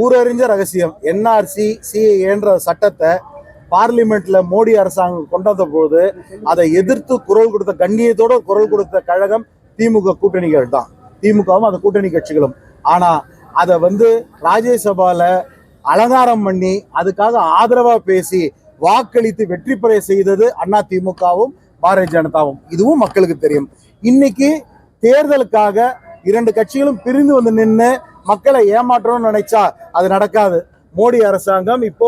ஊரறிஞ்ச ரகசியம். என்ஆர்சி சிஏன்ற சட்டத்தை பார்லிமெண்ட்ல மோடி அரசாங்கம் கொண்டு வந்த போது அதை எதிர்த்து குரல் கொடுத்த, கண்ணியத்தோட குரல் கொடுத்த கழகம் திமுக கூட்டணிகள் தான், திமுகவும் அந்த கூட்டணி கட்சிகளும். ஆனா அதை ராஜ்யசபால அலங்காரம் பண்ணி அதுக்காக ஆதரவா பேசி வாக்களித்து வெற்றி பெற செய்தது அண்ணா திமுகவும் பாரதிய ஜனதாவும். இதுவும் மக்களுக்கு தெரியும். இன்னைக்கு தேர்தலுக்காக இரண்டு கட்சிகளும் பிரிந்து நின்று மக்களை ஏமாற்றணும்னு நினைச்சா அது நடக்காது. மோடி அரசாங்கம் இப்போ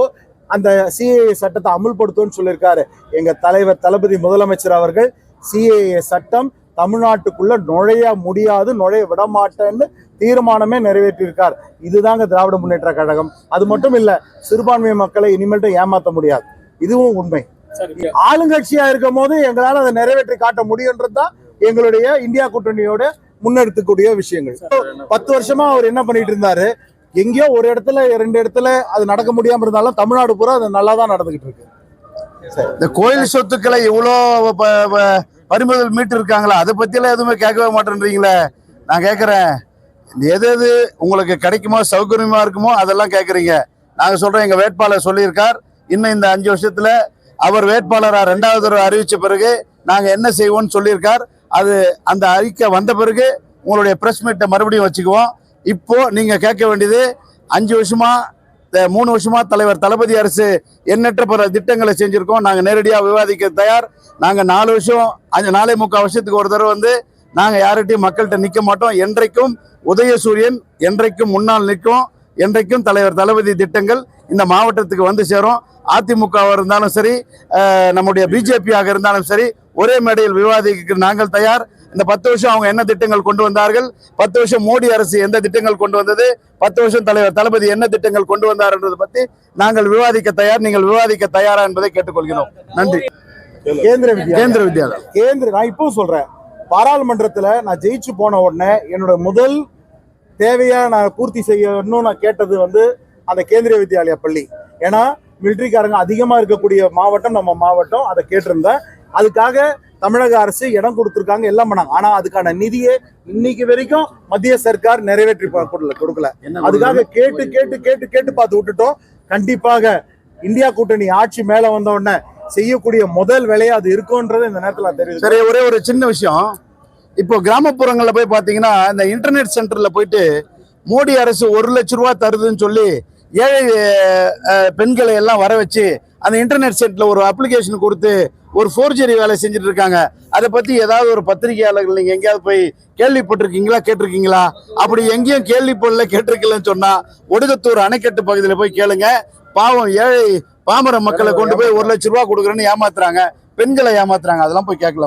அந்த சிஏஏ சட்டத்தை அமுல்படுத்தும்னு சொல்லியிருக்காரு. எங்க தலைவர் தளபதி முதலமைச்சர் அவர்கள் சிஏஏ சட்டம் தமிழ்நாட்டுக்குள்ள நுழைய முடியாது, நுழைய விட மாட்டேன்னு தீர்மானமே நிறைவேற்றியிருக்கார். இதுதாங்க திராவிட முன்னேற்ற கழகம். அது மட்டும் இல்ல, சிறுபான்மை மக்களை இனிமேல்ட்டு ஏமாற்ற முடியாது. இதுவும் உண்மை. ஆளுங்கட்சியா இருக்கும் போது எங்களால அதை நிறைவேற்றி காட்ட முடியும்ன்றதுதான் எங்களுடைய இந்தியா கூட்டணியோட முன்னெடுத்துக்கூடிய விஷயங்கள். 10 வருஷமா அவர் என்ன பண்ணிட்டு இருந்தாரு, எங்கேயோ ஒரு இடத்துல 2 இடத்துல அது நடக்க முடியாம இருந்தாலும் தமிழ்நாடு பூரா அது நல்லா தான் நடந்துகிட்டு இருக்கு. இந்த கோயில் சொத்துக்களை இவ்வளோ பறிமுதல் மீட்டு இருக்காங்களா, அதை பத்தியெல்லாம் எதுவுமே கேட்கவே மாட்டேன்றீங்களே. நான் கேட்கறேன், எது எது உங்களுக்கு கிடைக்குமோ சௌகரியமா இருக்குமோ அதெல்லாம் கேட்கறீங்க. நாங்க சொல்றோம், எங்க வேட்பாளர் சொல்லியிருக்கார், இன்னும் இந்த 5 வருஷத்துல அவர் வேட்பாளரா 2வது தடவை அறிவிச்ச பிறகு நாங்க என்ன செய்வோம்னு சொல்லியிருக்கார். அது அந்த அறிக்கை வந்த பிறகு உங்களுடைய பிரஸ் மீட்டை மறுபடியும் வச்சுக்குவோம். இப்போ நீங்க கேட்க வேண்டியது, 5 வருஷமா 3 வருஷமா தலைவர் தளபதி அரசு எண்ணற்ற பல திட்டங்களை செஞ்சிருக்கோம். நாங்க நேரடியாக விவாதிக்க தயார். நாங்க 4 வருஷம் 4.25 வருஷத்துக்கு ஒரு தடவை நாங்க யார்கிட்டையும் மக்கள்கிட்ட நிக்க மாட்டோம். என்றைக்கும் உதயசூரியன், என்றைக்கும் முன்னால் நிற்கும். என்றைக்கும் தலைவர் தளபதி திட்டங்கள் இந்த மாவட்டத்துக்கு சேரும். அதிமுகவாக இருந்தாலும் சரி, நம்முடைய பிஜேபியாக இருந்தாலும் சரி, ஒரே மேடையில் விவாதிக்க நாங்கள் தயார். இந்த 10 வருஷம் அவங்க என்ன திட்டங்கள் கொண்டு வந்தார்கள், 10 வருஷம் மோடி அரசு எந்த திட்டங்கள் கொண்டு வந்தது, 10 வருஷம் தலைவர் தளபதி என்ன திட்டங்கள் கொண்டு வந்தார் என்றதை பத்தி நாங்கள் விவாதிக்க தயார். நீங்கள் விவாதிக்க தயாரா என்பதை கேட்டுக்கொள்கிறோம். நன்றி. கேந்திர வித்யாலயா நான் இப்போ சொல்றேன், பாராளுமன்றத்துல நான் ஜெயிச்சு போன உடனே என்னோட முதல் தேவையா நான் பூர்த்தி செய்யணும்னு நான் கேட்டது அந்த கேந்திரிய வித்யாலயா பள்ளி. ஏன்னா மிலிட்ரிக்காரங்க அதிகமா இருக்கக்கூடிய மாவட்டம் நம்ம மாவட்டம். அதை கேட்டிருந்தேன். அதுக்காக தமிழக அரசு இடம் கொடுத்துருக்காங்க, எல்லாம் பண்ணாங்க. ஆனா அதுக்கான நிதியை இன்னைக்கு வரைக்கும் மத்திய சர்க்கார் நிறைவேற்றி கொடுக்கல. அதுக்காக கேட்டு கேட்டு கேட்டு கேட்டு பார்த்து விட்டுட்டோம். கண்டிப்பாக இந்தியா கூட்டணி ஆட்சி மேல வந்த உடனே செய்யக்கூடிய முதல் வேலையா அது இருக்கும்ன்றது இந்த நேரத்துல தெரியுது. சரி, ஒரே ஒரு சின்ன விஷயம். இப்போ கிராமப்புறங்கள்ல போய் பாத்தீங்கன்னா, இந்த இன்டர்நெட் சென்டர்ல போயிட்டு மோடி அரசு 1 லட்சம் ரூபாய் தருதுன்னு சொல்லி ஏழை பெண்களை எல்லாம் வர வச்சு அந்த இன்டர்நெட் சென்டர்ல ஒரு அப்ளிகேஷன் கொடுத்து ஒரு ஃபோர்ஜரி வேலை செஞ்சுட்டு இருக்காங்க. அதை பத்தி ஏதாவது ஒரு பத்திரிகையாளர்கள் நீங்க எங்கேயாவது போய் கேள்விப்பட்டிருக்கீங்களா, கேட்டிருக்கீங்களா? அப்படி எங்கேயும் கேள்விப்படல, கேட்டிருக்கலன்னு சொன்னா ஒடுகத்தூர் அணைக்கட்டு பகுதியில் போய் கேளுங்க. பாவம் ஏழை பாமர மக்களை கொண்டு போய் 1 லட்சம் ரூபாய் கொடுக்குறேன்னு ஏமாத்துறாங்க, பெண்களை ஏமாத்துறாங்க. அதெல்லாம் போய் கேட்கலாம்.